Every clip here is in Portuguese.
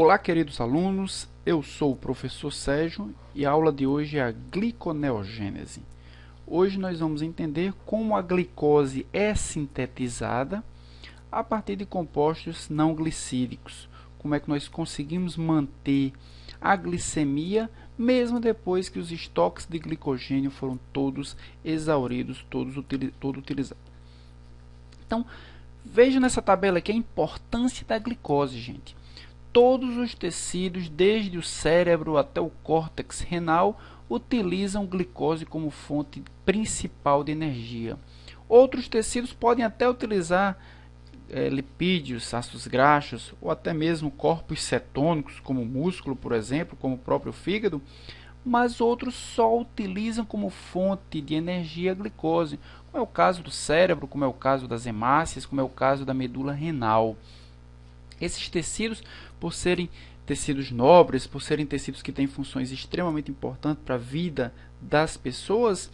Olá, queridos alunos, eu sou o professor Sérgio e a aula de hoje é a gliconeogênese. Hoje nós vamos entender como a glicose é sintetizada a partir de compostos não glicídicos. Como é que nós conseguimos manter a glicemia mesmo depois que os estoques de glicogênio foram todos exauridos, todo utilizados. Então, veja nessa tabela aqui a importância da glicose, gente. Todos os tecidos, desde o cérebro até o córtex renal, utilizam glicose como fonte principal de energia. Outros tecidos podem até utilizar lipídios, ácidos graxos ou até mesmo corpos cetônicos, como o músculo, por exemplo, como o próprio fígado, mas outros só utilizam como fonte de energia a glicose, como é o caso do cérebro, como é o caso das hemácias, como é o caso da medula renal. Esses tecidos, por serem tecidos nobres, por serem tecidos que têm funções extremamente importantes para a vida das pessoas,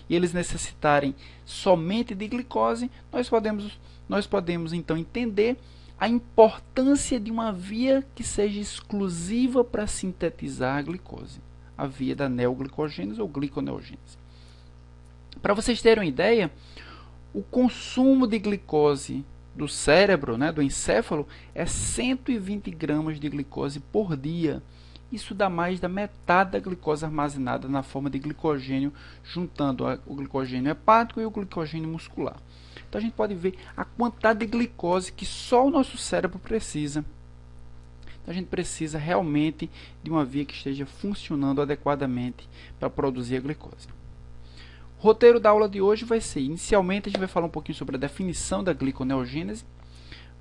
e eles necessitarem somente de glicose, nós podemos então entender a importância de uma via que seja exclusiva para sintetizar a glicose, a via da neoglicogênese ou gliconeogênese. Para vocês terem uma ideia, o consumo de glicose do cérebro, do encéfalo, é 120 gramas de glicose por dia. Isso dá mais da metade da glicose armazenada na forma de glicogênio, juntando o glicogênio hepático e o glicogênio muscular. Então a gente pode ver a quantidade de glicose que só o nosso cérebro precisa. Então a gente precisa realmente de uma via que esteja funcionando adequadamente para produzir a glicose. O roteiro da aula de hoje vai ser, inicialmente a gente vai falar um pouquinho sobre a definição da gliconeogênese.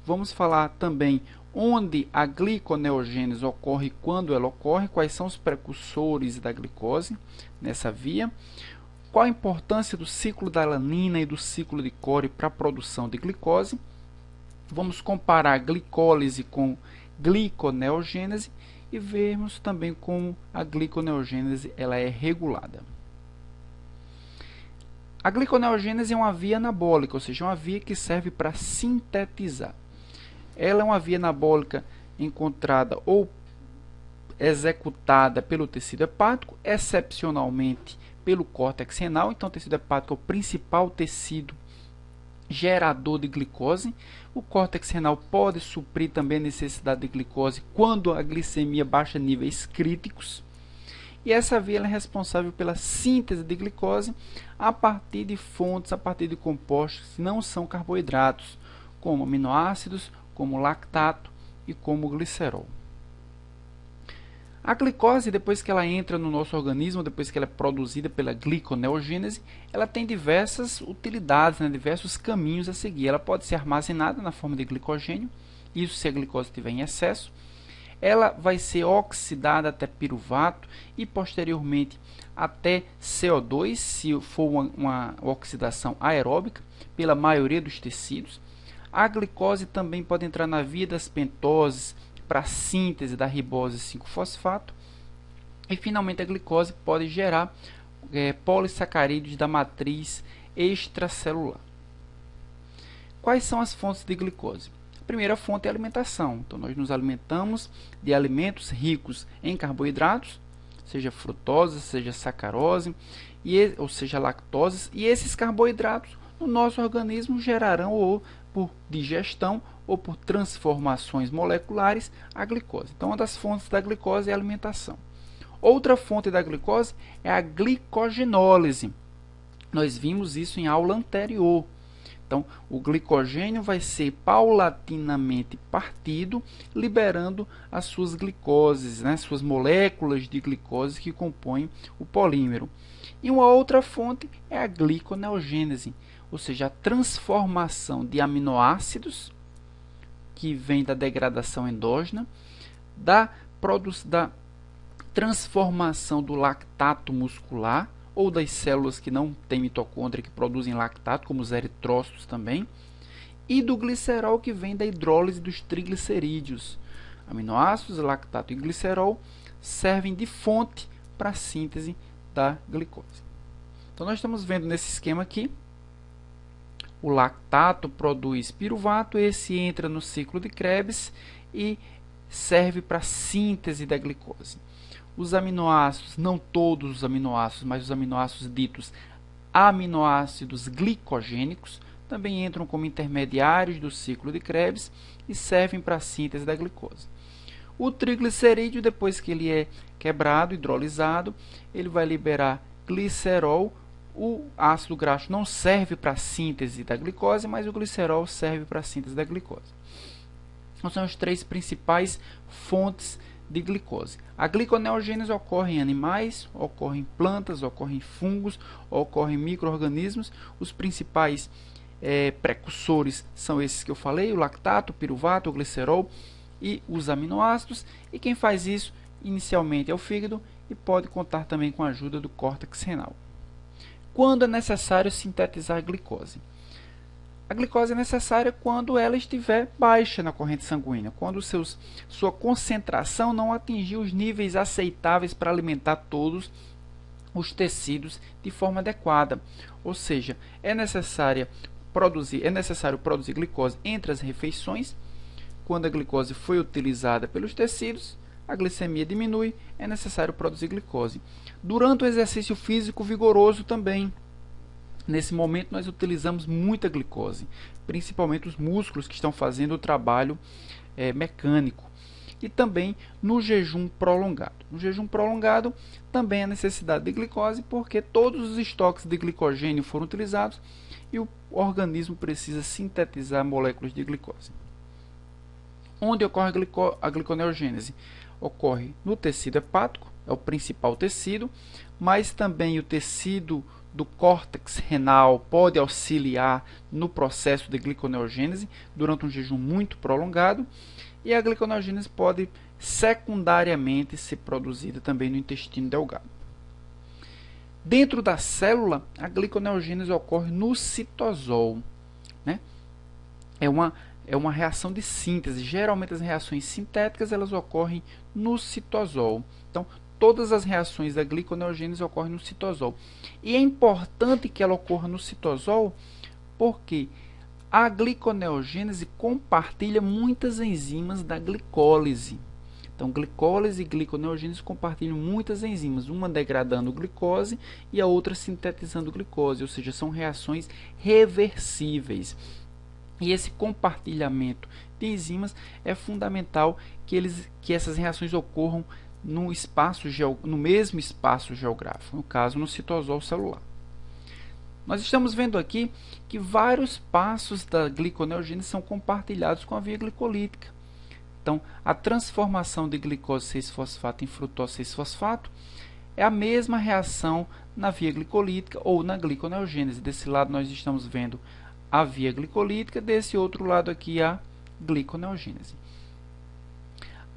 Vamos falar também onde a gliconeogênese ocorre e quando ela ocorre, quais são os precursores da glicose nessa via, qual a importância do ciclo da alanina e do ciclo de Cori para a produção de glicose. Vamos comparar a glicólise com gliconeogênese e vermos também como a gliconeogênese ela é regulada. A gliconeogênese é uma via anabólica, ou seja, uma via que serve para sintetizar. Ela é uma via anabólica encontrada ou executada pelo tecido hepático, excepcionalmente pelo córtex renal. Então, o tecido hepático é o principal tecido gerador de glicose. O córtex renal pode suprir também a necessidade de glicose quando a glicemia baixa níveis críticos. E essa via é responsável pela síntese de glicose a partir de fontes, a partir de compostos que não são carboidratos, como aminoácidos, como lactato e como glicerol. A glicose, depois que ela entra no nosso organismo, depois que ela é produzida pela gliconeogênese, ela tem diversas utilidades, diversos caminhos a seguir. Ela pode ser armazenada na forma de glicogênio, isso se a glicose estiver em excesso. Ela vai ser oxidada até piruvato e posteriormente até CO2, se for uma oxidação aeróbica, pela maioria dos tecidos. A glicose também pode entrar na via das pentoses para a síntese da ribose 5-fosfato. E finalmente a glicose pode gerar polissacarídeos da matriz extracelular. Quais são as fontes de glicose? A primeira fonte é a alimentação. Então, nós nos alimentamos de alimentos ricos em carboidratos, seja frutose, seja sacarose, ou seja lactose, e esses carboidratos no nosso organismo gerarão ou por digestão ou por transformações moleculares a glicose. Então, uma das fontes da glicose é a alimentação. Outra fonte da glicose é a glicogenólise. Nós vimos isso em aula anterior. Então, o glicogênio vai ser paulatinamente partido, liberando as suas glicoses, suas moléculas de glicose que compõem o polímero. E uma outra fonte é a gliconeogênese, ou seja, a transformação de aminoácidos, que vem da degradação endógena, da transformação do lactato muscular, ou das células que não têm mitocôndria que produzem lactato, como os eritrócitos também, e do glicerol que vem da hidrólise dos triglicerídeos. Aminoácidos, lactato e glicerol servem de fonte para a síntese da glicose. Então nós estamos vendo nesse esquema aqui, o lactato produz piruvato, esse entra no ciclo de Krebs e serve para a síntese da glicose. Os aminoácidos, não todos os aminoácidos, mas os aminoácidos ditos aminoácidos glicogênicos, também entram como intermediários do ciclo de Krebs e servem para a síntese da glicose. O triglicerídeo, depois que ele é quebrado, hidrolisado, ele vai liberar glicerol. O ácido graxo não serve para a síntese da glicose, mas o glicerol serve para a síntese da glicose. Então, são as três principais fontes de glicose. A gliconeogênese ocorre em animais, ocorre em plantas, ocorre em fungos, ocorre em micro-organismos. Os principais precursores são esses que eu falei, o lactato, o piruvato, o glicerol e os aminoácidos. E quem faz isso inicialmente é o fígado e pode contar também com a ajuda do córtex renal. Quando é necessário sintetizar a glicose? A glicose é necessária quando ela estiver baixa na corrente sanguínea, quando sua concentração não atingir os níveis aceitáveis para alimentar todos os tecidos de forma adequada. Ou seja, é necessário produzir glicose entre as refeições. Quando a glicose foi utilizada pelos tecidos, a glicemia diminui, é necessário produzir glicose. Durante o exercício físico vigoroso também, nesse momento nós utilizamos muita glicose, principalmente os músculos que estão fazendo o trabalho mecânico. E também no jejum prolongado. No jejum prolongado também há necessidade de glicose, porque todos os estoques de glicogênio foram utilizados e o organismo precisa sintetizar moléculas de glicose. Onde ocorre a gliconeogênese? Ocorre no tecido hepático, é o principal tecido, mas também o tecido do córtex renal pode auxiliar no processo de gliconeogênese durante um jejum muito prolongado, e a gliconeogênese pode secundariamente ser produzida também no intestino delgado. Dentro da célula, a gliconeogênese ocorre no citosol, né? É uma reação de síntese. Geralmente as reações sintéticas elas ocorrem no citosol. Então, todas as reações da gliconeogênese ocorrem no citosol. E é importante que ela ocorra no citosol porque a gliconeogênese compartilha muitas enzimas da glicólise. Então, glicólise e gliconeogênese compartilham muitas enzimas, uma degradando glicose e a outra sintetizando glicose, ou seja, são reações reversíveis. E esse compartilhamento de enzimas é fundamental que essas reações ocorram no mesmo espaço geográfico, no caso no citosol celular. Nós estamos vendo aqui que vários passos da gliconeogênese são compartilhados com a via glicolítica. Então, a transformação de glicose 6-fosfato em frutose 6-fosfato é a mesma reação na via glicolítica ou na gliconeogênese. Desse lado nós estamos vendo a via glicolítica, desse outro lado aqui a gliconeogênese.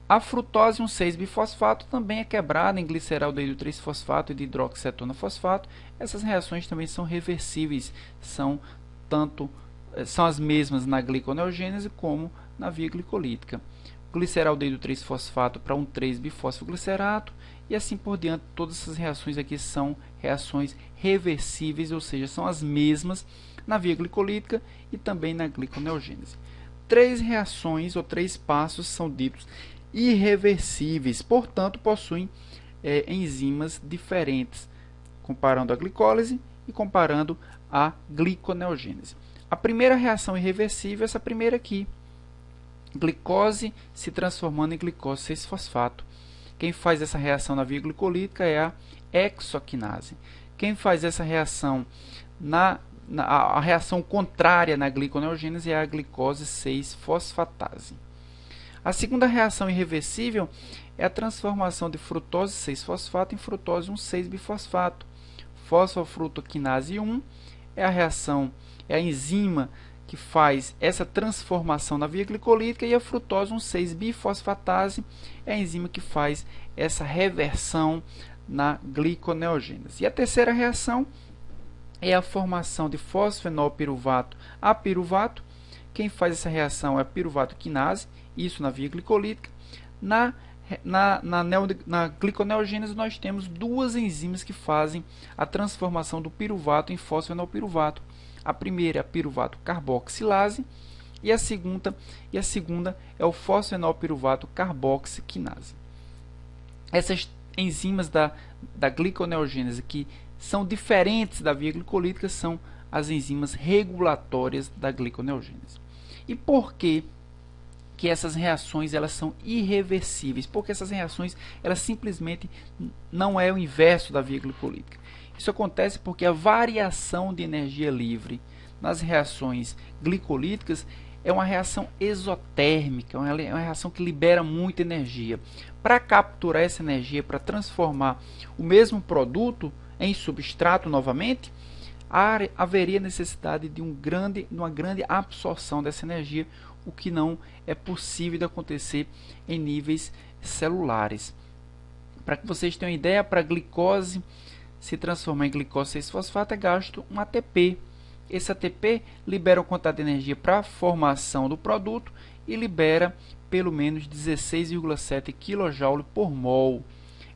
A frutose 1,6-bifosfato também é quebrada em gliceraldeído 3-fosfato e de hidroxicetona fosfato. Essas reações também são reversíveis, são as mesmas na gliconeogênese como na via glicolítica. Gliceraldeído 3-fosfato para um 3-bifosfoglicerato e assim por diante. Todas essas reações aqui são reações reversíveis, ou seja, são as mesmas na via glicolítica e também na gliconeogênese. Três reações ou três passos são ditos irreversíveis, portanto possuem enzimas diferentes, comparando a glicólise e comparando a gliconeogênese. A primeira reação irreversível é essa primeira aqui, glicose se transformando em glicose 6-fosfato. Quem faz essa reação na via glicolítica é a hexoquinase. Quem faz essa reação a reação contrária na gliconeogênese é a glicose 6-fosfatase. A segunda reação irreversível é a transformação de frutose 6-fosfato em frutose 1,6-bifosfato. Fosfofrutoquinase 1 é a enzima que faz essa transformação na via glicolítica, e a frutose 1,6-bifosfatase é a enzima que faz essa reversão na gliconeogênese. E a terceira reação é a formação de fosfenolpiruvato a piruvato. Quem faz essa reação é a piruvato-quinase, isso na via glicolítica. Na gliconeogênese nós temos duas enzimas que fazem a transformação do piruvato em fosfenolpiruvato. A primeira é a piruvato carboxilase E a segunda é o fosfenolpiruvato carboxiquinase. Essas enzimas da gliconeogênese que são diferentes da via glicolítica são as enzimas regulatórias da gliconeogênese. E por que essas reações elas são irreversíveis? Porque essas reações elas simplesmente não é o inverso da via glicolítica. Isso acontece porque a variação de energia livre nas reações glicolíticas é uma reação exotérmica, é uma reação que libera muita energia. Para capturar essa energia, para transformar o mesmo produto em substrato novamente, haveria necessidade de uma grande absorção dessa energia, o que não é possível de acontecer em níveis celulares. Para que vocês tenham uma ideia, para a glicose se transformar em glicose 6-fosfato é gasto um ATP. Esse ATP libera uma quantidade de energia para a formação do produto e libera pelo menos 16,7 kJ por mol.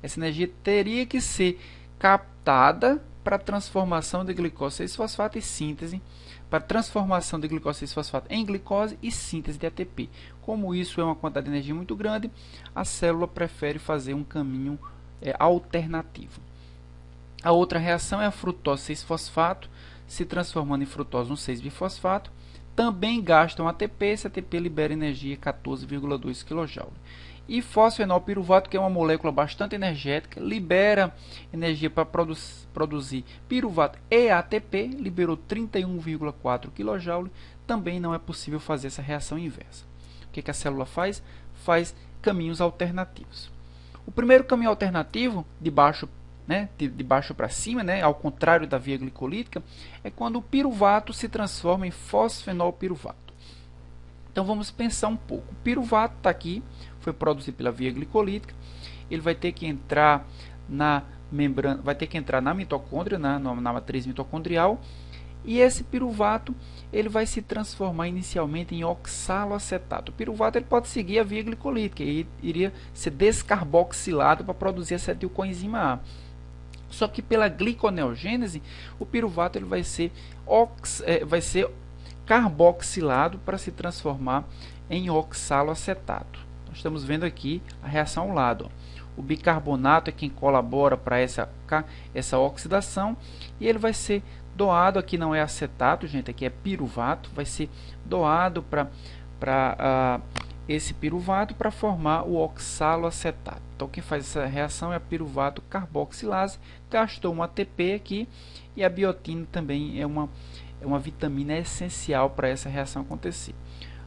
Essa energia teria que ser captada para a transformação de glicose 6-fosfato e síntese, para a transformação de glicose 6-fosfato em glicose e síntese de ATP. Como isso é uma quantidade de energia muito grande, a célula prefere fazer um caminho alternativo. A outra reação é a frutose 6-fosfato, se transformando em frutose 1,6-bifosfato. Também gasta um ATP, esse ATP libera energia 14,2 kJ. E fosfenolpiruvato, que é uma molécula bastante energética, libera energia para produzir piruvato e ATP, liberou 31,4 kJ. Também não é possível fazer essa reação inversa. O que a célula faz? Faz caminhos alternativos. O primeiro caminho alternativo, de baixo para cima, ao contrário da via glicolítica, é quando o piruvato se transforma em fosfenolpiruvato. Então vamos pensar um pouco. O piruvato está aqui, foi produzido pela via glicolítica, ele vai ter que entrar na membrana, vai ter que entrar na mitocôndria, na matriz mitocondrial, e esse piruvato ele vai se transformar inicialmente em oxaloacetato. O piruvato ele pode seguir a via glicolítica e iria ser descarboxilado para produzir acetilcoenzima A. Só que pela gliconeogênese, o piruvato ele vai ser carboxilado para se transformar em oxaloacetato. Nós estamos vendo aqui a reação ao lado. O bicarbonato é quem colabora para essa oxidação e ele vai ser doado, aqui não é acetato, gente, aqui é piruvato, vai ser doado para esse piruvato para formar o oxaloacetato. Então quem faz essa reação é a piruvato carboxilase, gastou um ATP aqui, e a biotina também é uma vitamina essencial para essa reação acontecer.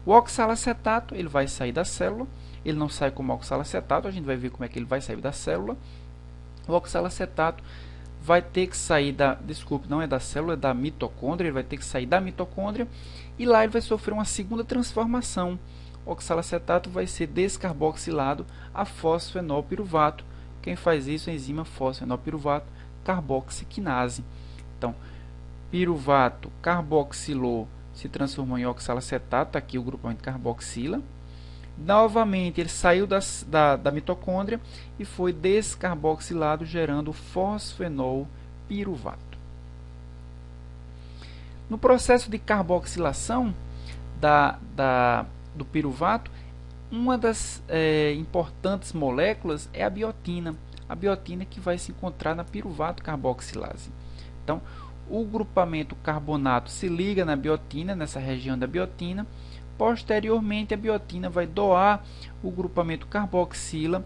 O oxalacetato ele vai sair da célula, ele não sai como oxalacetato, a gente vai ver como é que ele vai sair da célula. O oxalacetato vai ter que sair não é da célula, é da mitocôndria, ele vai ter que sair da mitocôndria e lá ele vai sofrer uma segunda transformação. O oxalacetato vai ser descarboxilado a fosfenolpiruvato. Quem faz isso é a enzima fosfenolpiruvato carboxiquinase. Então, piruvato carboxilou, se transformou em oxalacetato, aqui o grupamento carboxila. Novamente ele saiu da mitocôndria e foi descarboxilado, gerando fosfenolpiruvato. No processo de carboxilação do piruvato, uma das importantes moléculas é a biotina. A biotina que vai se encontrar na piruvato carboxilase. Então, o grupamento carbonato se liga na biotina, nessa região da biotina. Posteriormente, a biotina vai doar o grupamento carboxila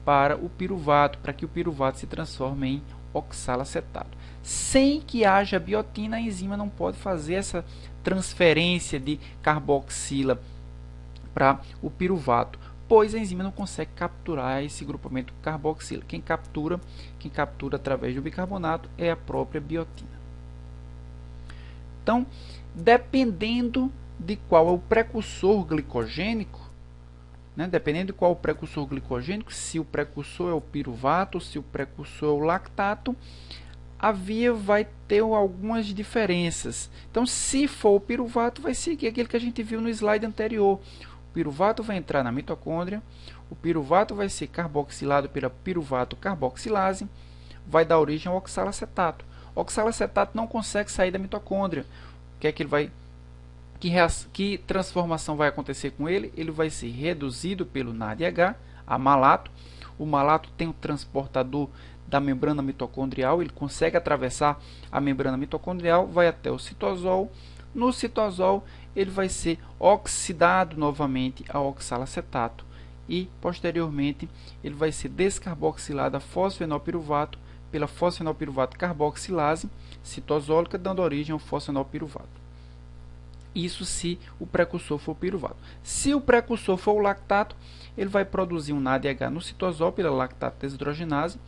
para o piruvato, para que o piruvato se transforme em oxalacetato. Sem que haja biotina, a enzima não pode fazer essa transferência de carboxila para o piruvato, pois a enzima não consegue capturar esse grupamento carboxila. Quem captura através do bicarbonato é a própria biotina. Então, dependendo de qual é o precursor glicogênico, se o precursor é o piruvato, se o precursor é o lactato, a via vai ter algumas diferenças. Então, se for o piruvato, vai seguir aquilo que a gente viu no slide anterior. O piruvato vai entrar na mitocôndria, o piruvato vai ser carboxilado pela piruvato carboxilase, vai dar origem ao oxalacetato. O oxalacetato não consegue sair da mitocôndria. O que é que ele vai Que transformação vai acontecer com ele? Ele vai ser reduzido pelo NADH a malato. O malato tem um transportador da membrana mitocondrial, ele consegue atravessar a membrana mitocondrial, vai até o citosol. No citosol, ele vai ser oxidado novamente a oxalacetato e, posteriormente, ele vai ser descarboxilado a fosfenolpiruvato pela fosfenolpiruvato carboxilase citosólica, dando origem ao fosfenolpiruvato. Isso se o precursor for o piruvato. Se o precursor for o lactato, ele vai produzir um NADH no citosol pela lactato desidrogenase,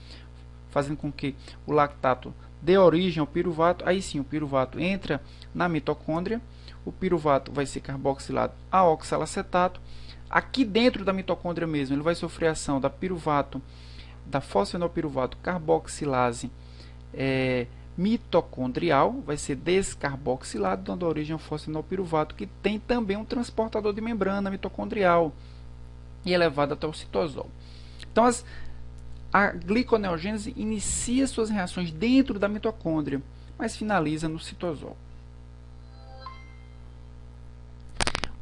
fazendo com que o lactato dê origem ao piruvato. Aí sim, o piruvato entra na mitocôndria, o piruvato vai ser carboxilado a oxalacetato. Aqui dentro da mitocôndria mesmo, ele vai sofrer a ação da piruvato, da fosfenolpiruvato carboxilase mitocondrial, vai ser descarboxilado, dando origem ao fosfenolpiruvato, que tem também um transportador de membrana mitocondrial e é levado até o citosol. Então, a gliconeogênese inicia suas reações dentro da mitocôndria, mas finaliza no citosol.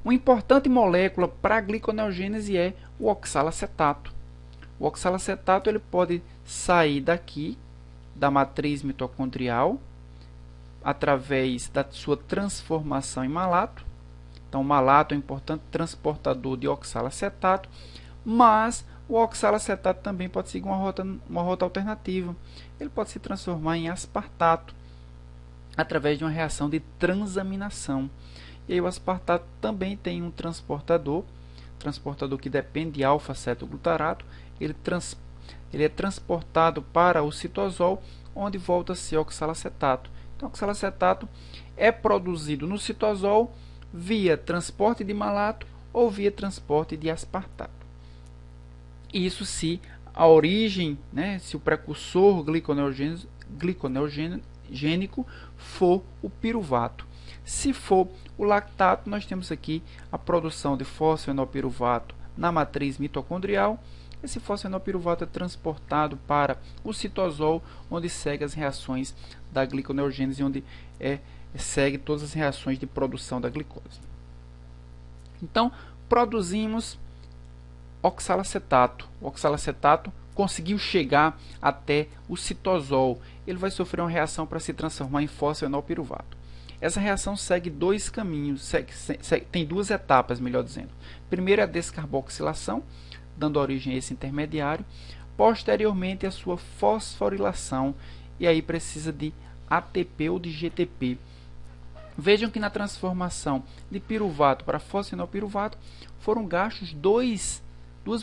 Uma importante molécula para a gliconeogênese é o oxalacetato. O oxalacetato ele pode sair daqui, da matriz mitocondrial, através da sua transformação em malato. Então, o malato é um importante transportador de oxalacetato, mas o oxalacetato também pode seguir uma rota alternativa. Ele pode se transformar em aspartato, através de uma reação de transaminação. E aí, o aspartato também tem um transportador que depende de alfa-cetoglutarato. Ele é transportado para o citosol, onde volta a ser oxalacetato. Então, o oxalacetato é produzido no citosol via transporte de malato ou via transporte de aspartato. Isso se a origem, se o precursor gliconeogênico for o piruvato. Se for o lactato, nós temos aqui a produção de fosfenolpiruvato na matriz mitocondrial. Esse fosfenolpiruvato é transportado para o citosol, onde segue as reações da gliconeogênese, onde segue todas as reações de produção da glicose. Então, produzimos oxalacetato. O oxalacetato conseguiu chegar até o citosol. Ele vai sofrer uma reação para se transformar em fosfenolpiruvato. Essa reação segue dois caminhos, tem duas etapas, melhor dizendo. Primeiro é a descarboxilação, dando origem a esse intermediário. Posteriormente, a sua fosforilação, e aí precisa de ATP ou de GTP. Vejam que na transformação de piruvato para fosfenolpiruvato foram gastos duas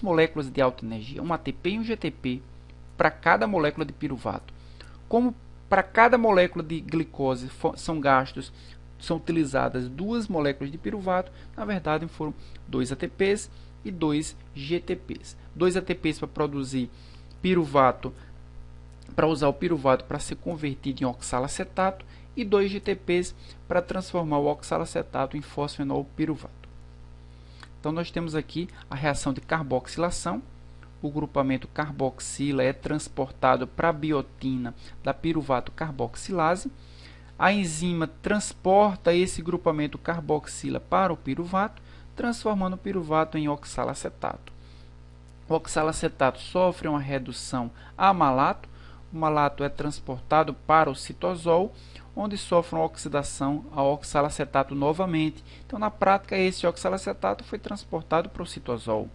moléculas de alta energia, um ATP e um GTP, para cada molécula de piruvato. Como para cada molécula de glicose são utilizadas duas moléculas de piruvato, na verdade foram 2 ATPs e 2 GTPs. 2 ATPs para produzir piruvato, para usar o piruvato para ser convertido em oxalacetato, e 2 GTPs para transformar o oxalacetato em fosfenolpiruvato. Então nós temos aqui a reação de carboxilação. O grupamento carboxila é transportado para a biotina da piruvato carboxilase. A enzima transporta esse grupamento carboxila para o piruvato, transformando o piruvato em oxalacetato. O oxalacetato sofre uma redução a malato. O malato é transportado para o citosol, onde sofre uma oxidação a oxalacetato novamente. Então, na prática, esse oxalacetato foi transportado para o citosol.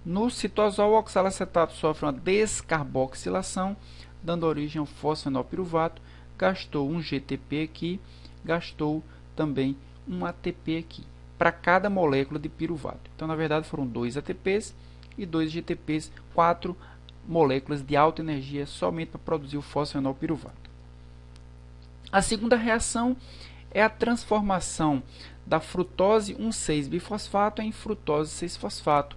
No citosol, o oxalacetato sofre uma descarboxilação, dando origem ao fosfenolpiruvato. Gastou um GTP aqui, gastou também um ATP aqui, para cada molécula de piruvato. Então, na verdade, foram 2 ATPs e 2 GTPs, 4 moléculas de alta energia somente para produzir o fosfenolpiruvato. A segunda reação é a transformação da frutose 1,6-bifosfato em frutose 6-fosfato.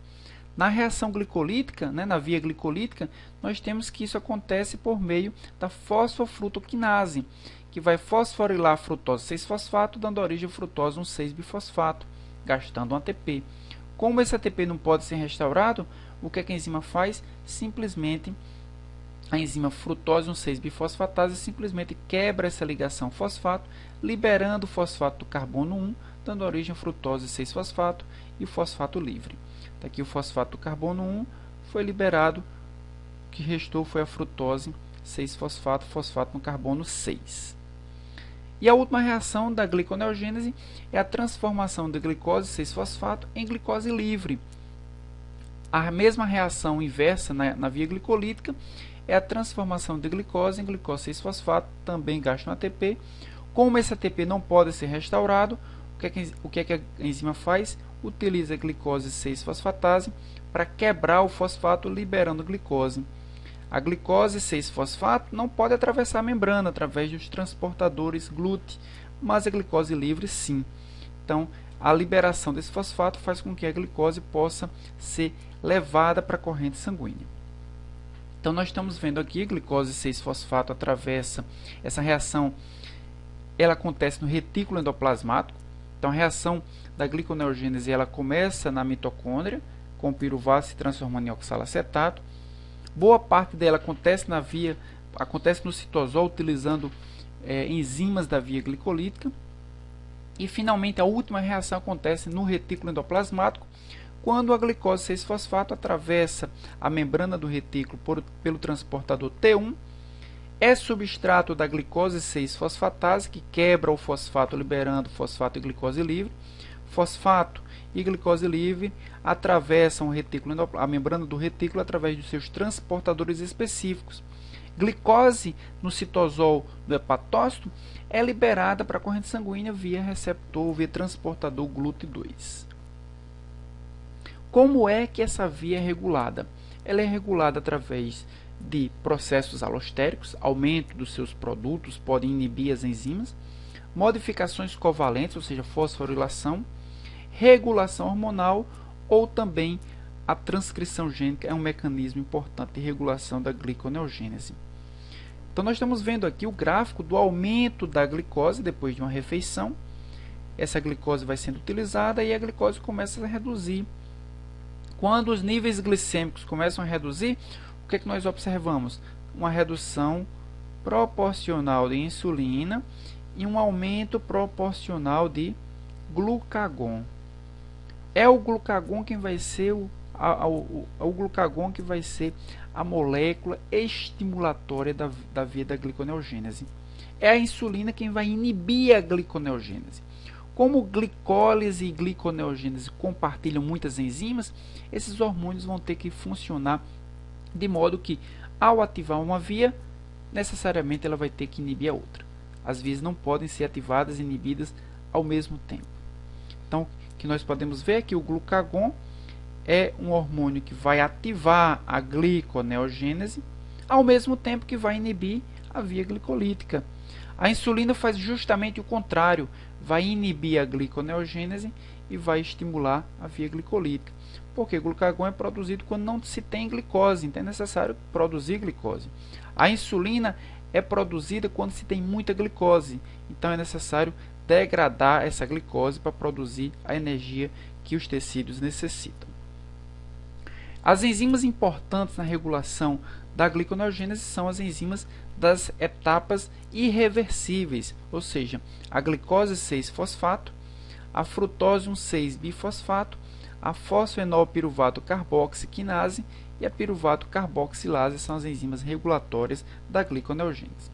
Na reação glicolítica, na via glicolítica, nós temos que isso acontece por meio da fosfofrutoquinase, que vai fosforilar a frutose 6-fosfato, dando origem à frutose 1,6-bifosfato, gastando um ATP. Como esse ATP não pode ser restaurado, o que a enzima faz? Simplesmente a enzima frutose 1,6-bifosfatase simplesmente quebra essa ligação fosfato, liberando o fosfato do carbono 1, dando origem à frutose 6-fosfato e o fosfato livre. Tá aqui o fosfato do carbono 1 foi liberado, o que restou foi a frutose 6-fosfato, fosfato no carbono 6. E a última reação da gliconeogênese é a transformação da glicose 6-fosfato em glicose livre. A mesma reação inversa na via glicolítica é a transformação de glicose em glicose 6-fosfato, também gasta um ATP. Como esse ATP não pode ser restaurado, o que é que a enzima faz? Utiliza a glicose 6-fosfatase para quebrar o fosfato, liberando glicose. A glicose 6-fosfato não pode atravessar a membrana através dos transportadores GLUT, mas a glicose livre sim. Então, a liberação desse fosfato faz com que a glicose possa ser levada para a corrente sanguínea. Então, nós estamos vendo aqui a glicose 6-fosfato atravessa essa reação, ela acontece no retículo endoplasmático. Então, a reação da gliconeogênese ela começa na mitocôndria, com o piruvato se transformando em oxalacetato. Boa parte dela acontece no citosol, utilizando enzimas da via glicolítica. E, finalmente, a última reação acontece no retículo endoplasmático, quando a glicose 6-fosfato atravessa a membrana do retículo pelo transportador T1, é substrato da glicose 6-fosfatase, que quebra o fosfato, liberando fosfato e glicose livre. Fosfato e glicose livre atravessam a membrana do retículo através dos seus transportadores específicos. Glicose no citosol do hepatócito é liberada para a corrente sanguínea via receptor, via transportador GLUT2. Como é que essa via é regulada? Ela é regulada através de processos alostéricos, aumento dos seus produtos podem inibir as enzimas, modificações covalentes, ou seja, fosforilação, regulação hormonal ou também a transcrição gênica é um mecanismo importante de regulação da gliconeogênese. Então, nós estamos vendo aqui o gráfico do aumento da glicose depois de uma refeição. Essa glicose vai sendo utilizada e a glicose começa a reduzir. Quando os níveis glicêmicos começam a reduzir, o que é que nós observamos? Uma redução proporcional de insulina e um aumento proporcional de glucagon. É o glucagon quem vai ser o glucagon que vai ser a molécula estimulatória da via da gliconeogênese. É a insulina quem vai inibir a gliconeogênese. Como glicólise e gliconeogênese compartilham muitas enzimas, esses hormônios vão ter que funcionar de modo que, ao ativar uma via, necessariamente ela vai ter que inibir a outra. As vias não podem ser ativadas e inibidas ao mesmo tempo. Então, o que nós podemos ver é que o glucagon é um hormônio que vai ativar a gliconeogênese, ao mesmo tempo que vai inibir a via glicolítica. A insulina faz justamente o contrário, vai inibir a gliconeogênese e vai estimular a via glicolítica. Porque o glucagon é produzido quando não se tem glicose, então é necessário produzir glicose. A insulina é produzida quando se tem muita glicose, então é necessário degradar essa glicose para produzir a energia que os tecidos necessitam. As enzimas importantes na regulação da gliconeogênese são as enzimas das etapas irreversíveis, ou seja, a glicose 6-fosfato, a frutose 1,6-bifosfato, a fosfenolpiruvato carboxiquinase e a piruvato carboxilase são as enzimas regulatórias da gliconeogênese.